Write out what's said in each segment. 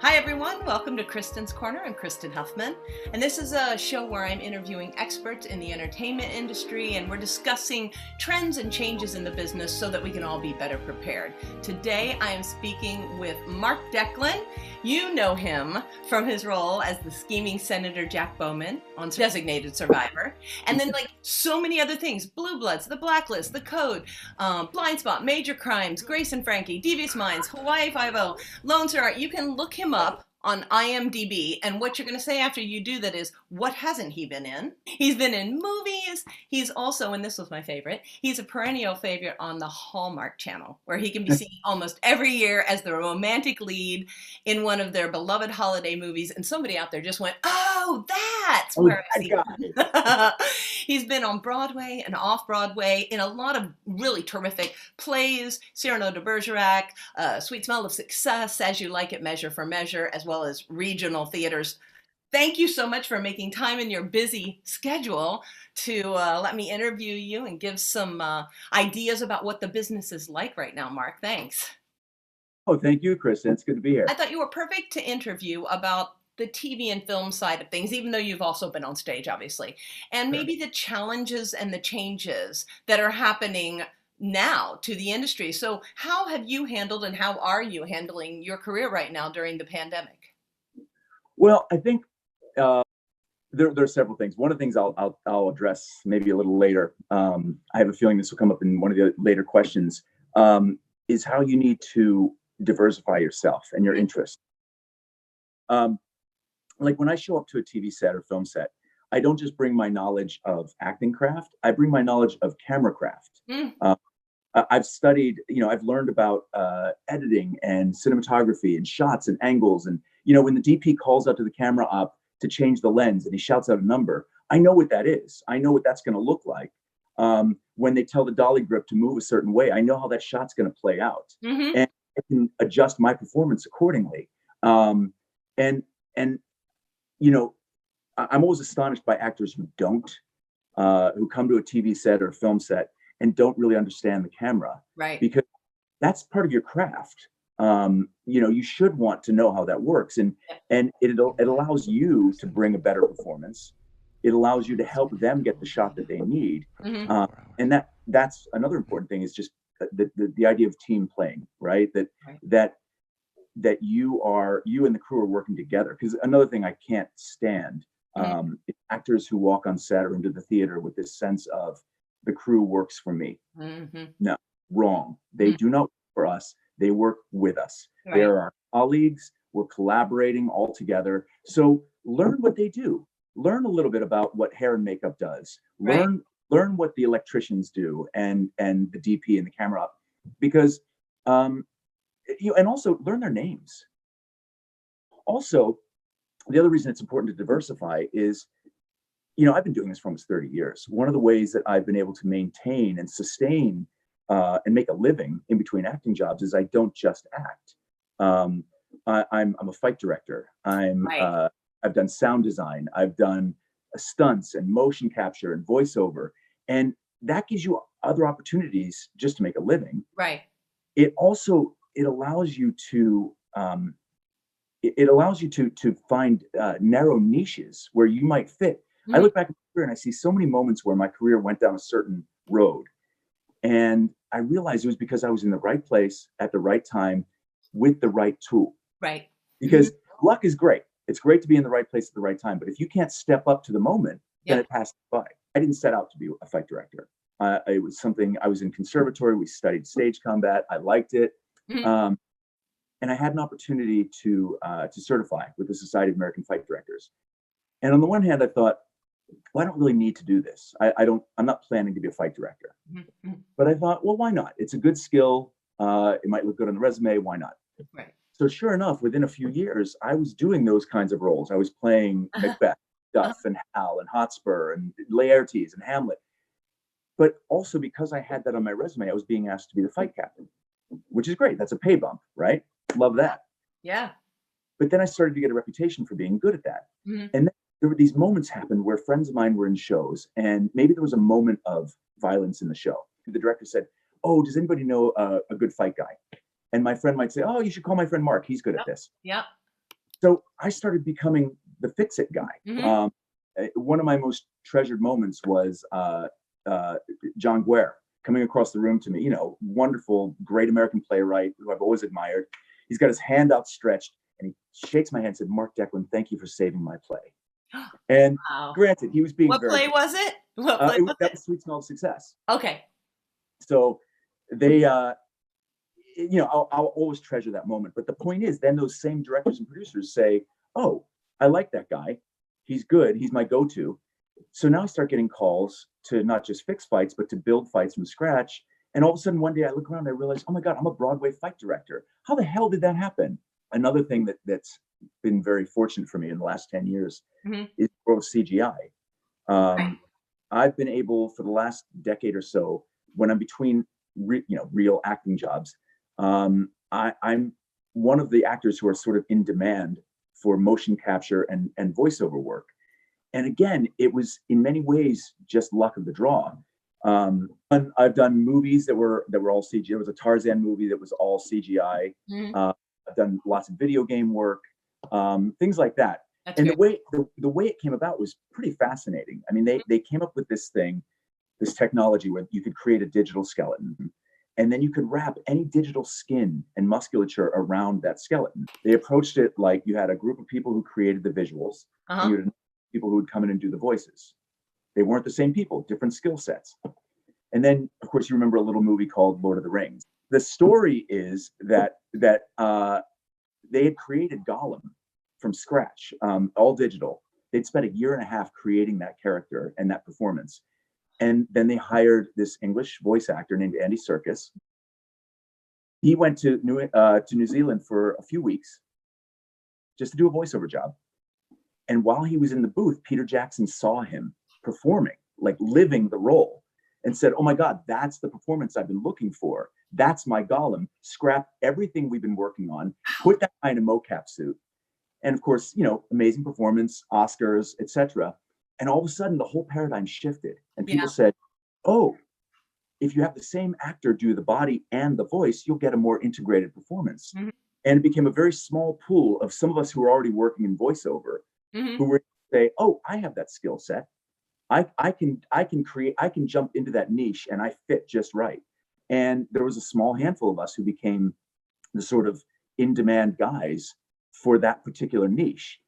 Hi everyone, welcome to Kristin's Corner. I'm Kristin Huffman, and this is a show where I'm interviewing experts in the entertainment industry, and we're discussing trends and changes in the business so that we can all be better prepared. Today I am speaking with Mark Deklin. You know him from his role as the scheming Senator Jack Bowman on Designated Survivor, and then like so many other things: Blue Bloods, The Blacklist, The Code, Blind Spot, Major Crimes, Grace and Frankie, Devious Minds, Hawaii Five-0, Lone Star. You can look him up on IMDb, and what you're going to say after you do that is, what hasn't he been in? He's been in movies. He's also, and this was my favorite, he's a perennial favorite on the Hallmark Channel, where he can be seen almost every year as the romantic lead in one of their beloved holiday movies. And somebody out there just went, oh, that's where I see him. He's been on Broadway and off Broadway in a lot of really terrific plays: Cyrano de Bergerac, Sweet Smell of Success, As You Like It, Measure for Measure, as well as regional theaters. Thank you so much for making time in your busy schedule to let me interview you and give some ideas about what the business is like right now, Mark. Thanks. Oh, thank you, Kristin. It's good to be here. I thought you were perfect to interview about the TV and film side of things, even though you've also been on stage, obviously, and maybe the challenges and the changes that are happening now to the industry. So how have you handled, and how are you handling your career right now during the pandemic? Well, I think there are several things. One of the things I'll address maybe a little later, I have a feeling this will come up in one of the later questions, is how you need to diversify yourself and your interests. Like when I show up to a TV set or film set, I don't just bring my knowledge of acting craft, I bring my knowledge of camera craft. I've studied, I've learned about editing and cinematography and shots and angles. And, when the DP calls out to the camera op to change the lens and he shouts out a number, I know what that is. I know what that's going to look like. When they tell the dolly grip to move a certain way, I know how that shot's going to play out. And I can adjust my performance accordingly. I'm always astonished by actors who come to a TV set or a film set and don't really understand the camera, Right. Because that's part of your craft. You should want to know how that works, and it allows you to bring a better performance. It allows you to help them get the shot that they need, and that's another important thing, is just the idea of team playing, right? That you and the crew are working together. Because another thing I can't stand is actors who walk on set or into the theater with this sense of, the crew works for me. No, wrong. They do not work for us. They work with us. Right. They're our colleagues. We're collaborating all together. So learn what they do. Learn a little bit about what hair and makeup does. Learn what the electricians do, and the DP and the camera up. Because and also learn their names. Also, the other reason it's important to diversify is, I've been doing this for almost 30 years. One of the ways that I've been able to maintain and sustain and make a living in between acting jobs is I don't just act. I'm a fight director. I've done sound design. I've done stunts and motion capture and voiceover, and that gives you other opportunities just to make a living. Right. It allows you to find narrow niches where you might fit. I look back at my career and I see so many moments where my career went down a certain road, and I realized it was because I was in the right place at the right time with the right tool. Right. Because luck is great. It's great to be in the right place at the right time, but if you can't step up to the moment, then it passes by. I didn't set out to be a fight director. It was something, I was in conservatory. We studied stage combat. I liked it. And I had an opportunity to certify with the Society of American Fight Directors. And on the one hand, I thought, well, I don't really need to do this. I'm not planning to be a fight director. But I thought, well, why not? It's a good skill. It might look good on the resume. Why not? Right. So sure enough, within a few years, I was doing those kinds of roles. I was playing Macbeth, Duff, and Hal, and Hotspur, and Laertes, and Hamlet. But also because I had that on my resume, I was being asked to be the fight captain, which is great. That's a pay bump, right? Love that. Yeah. But then I started to get a reputation for being good at that. And then there were these moments happened where friends of mine were in shows, and maybe there was a moment of violence in the show. The director said, oh, does anybody know a good fight guy? And my friend might say, oh, you should call my friend Mark. He's good at this. Yeah. So I started becoming the fix-it guy. One of my most treasured moments was John Guare coming across the room to me, wonderful, great American playwright who I've always admired. He's got his hand outstretched and he shakes my hand and said, "Mark Deklin, thank you for saving my play." And Wow. granted, he was being What play was it? What play was that it? was Sweet Smell of Success. Okay. So they, I'll always treasure that moment. But the point is, then those same directors and producers say, "Oh, I like that guy. He's good. He's my go-to." So now I start getting calls to not just fix fights, but to build fights from scratch. And all of a sudden, one day I look around and I realize, oh my God, I'm a Broadway fight director. How the hell did that happen? Another thing that's been very fortunate for me in the last 10 years is the world of CGI. I've been able for the last decade or so, when I'm between real acting jobs, I'm one of the actors who are sort of in demand for motion capture and voiceover work. And again, it was in many ways just luck of the draw. I've done movies that were all CGI. There was a Tarzan movie that was all CGI. I've done lots of video game work, things like that. That's and great. The way it came about was pretty fascinating. I mean, they came up with this technology where you could create a digital skeleton, and then you could wrap any digital skin and musculature around that skeleton. They approached it like you had a group of people who created the visuals, and you had people who would come in and do the voices. They weren't the same people, different skill sets. And then, of course, you remember a little movie called Lord of the Rings. The story is that they had created Gollum from scratch, all digital. They'd spent a year and a half creating that character and that performance. And then they hired this English voice actor named Andy Serkis. He went to New Zealand for a few weeks just to do a voiceover job. And while he was in the booth, Peter Jackson saw him performing, like living the role, and said, "Oh my God, that's the performance I've been looking for. That's my Gollum. Scrap everything we've been working on, put that guy in a mocap suit." And of course, amazing performance, Oscars, etc. And all of a sudden, the whole paradigm shifted. And people said, "Oh, if you have the same actor do the body and the voice, you'll get a more integrated performance." And it became a very small pool of some of us who were already working in voiceover, who were say, "Oh, I have that skill set. I can jump into that niche and I fit just right." And there was a small handful of us who became the sort of in-demand guys for that particular niche.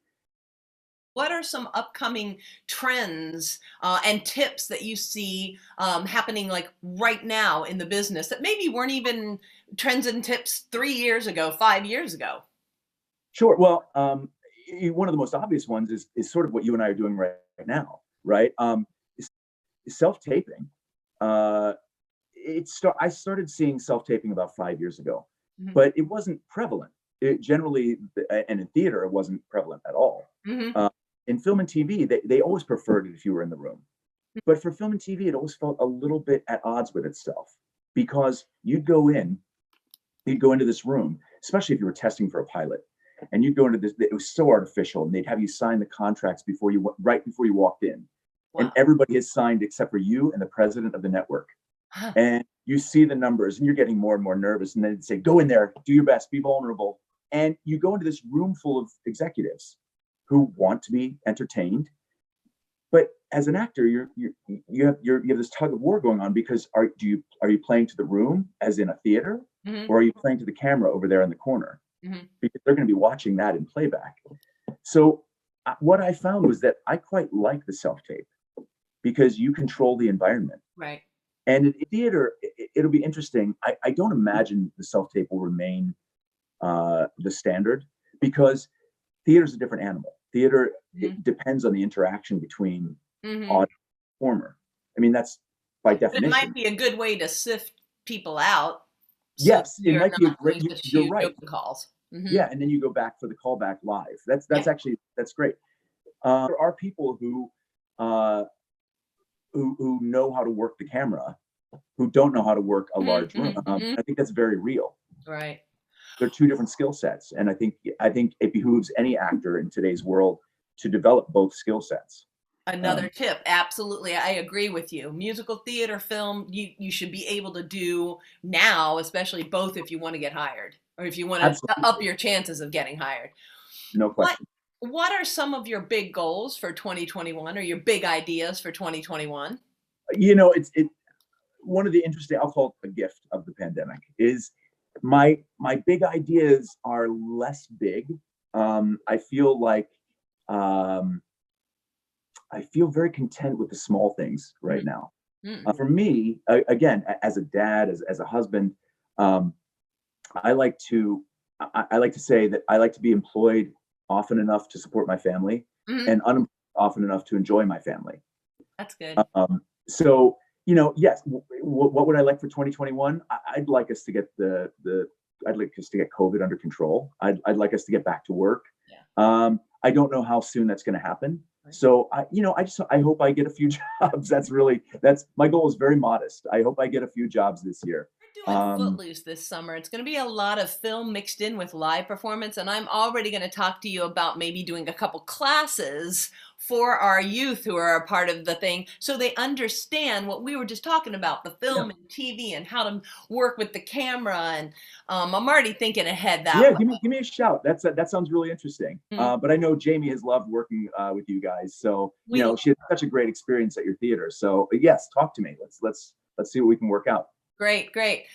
What are some upcoming trends and tips that you see happening like right now in the business that maybe weren't even trends and tips 3 years ago, 5 years ago? Sure. Well, one of the most obvious ones is sort of what you and I are doing right now, right? Self-taping. I started seeing self-taping about 5 years ago, but it wasn't prevalent. It generally, and in theater, it wasn't prevalent at all. In film and TV, they always preferred it if you were in the room. But for film and TV, it always felt a little bit at odds with itself, because you'd go into this room, especially if you were testing for a pilot, and you'd go into this, it was so artificial, and they'd have you sign the contracts right before you walked in. Wow. And everybody has signed except for you and the president of the network. And you see the numbers and you're getting more and more nervous. And then they'd say, "Go in there, do your best, be vulnerable." And you go into this room full of executives who want to be entertained. But as an actor, you have this tug of war going on, because are you playing to the room, as in a theater, or are you playing to the camera over there in the corner? Because they're going to be watching that in playback. So what I found was that I quite like the self-tape, because you control the environment. Right. And in theater, it'll be interesting. I don't imagine the self-tape will remain the standard, because theater is a different animal. Theater, it depends on the interaction between audience and performer. I mean, that's by definition. It might be a good way to sift people out. Yes, it might be a great. You're right. Calls. Yeah, and then you go back for the callback live. That's actually great. There are people who know how to work the camera, who don't know how to work a large room. I think that's very real. Right. They're two different skill sets, and I think it behooves any actor in today's world to develop both skill sets. Another tip, absolutely, I agree with you. Musical theater, film, you should be able to do now, especially both, if you want to get hired, or if you want to up your chances of getting hired. no What question. What are some of your big goals for 2021 or your big ideas for 2021? It's one of the interesting, I'll call it the gift of the pandemic, is my big ideas are less big. I feel like um, I feel very content with the small things right now. Mm. For me, again, as a dad, as a husband, um, I like to I like to say that I like to be employed often enough to support my family Mhm. and unemployed often enough to enjoy my family. That's good. So, yes, what would I like for 2021? I'd like us to get I'd like us to get COVID under control. I'd like us to get back to work. Yeah. I don't know how soon that's going to happen. Right. So I hope I get a few jobs. That's my goal is very modest. I hope I get a few jobs this year. We're doing Footloose this summer. It's going to be a lot of film mixed in with live performance, and I'm already going to talk to you about maybe doing a couple classes for our youth who are a part of the thing, so they understand what we were just talking about, the Yeah. film and TV and how to work with the camera. And I'm already thinking ahead that Yeah, way. give me a shout. That sounds really interesting. Mhm. But I know Jamie has loved working with you guys. So We she had such a great experience at your theater. So yes, talk to me. Let's see what we can work out. Great, great.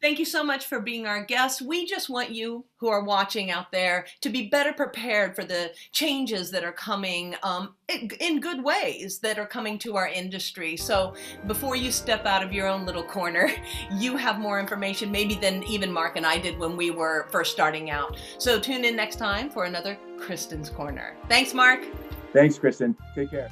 Thank you so much for being our guest. We just want you who are watching out there to be better prepared for the changes that are coming in good ways that are coming to our industry. So before you step out of your own little corner, you have more information maybe than even Mark and I did when we were first starting out. So tune in next time for another Kristin's Corner. Thanks, Mark. Thanks, Kristin. Take care.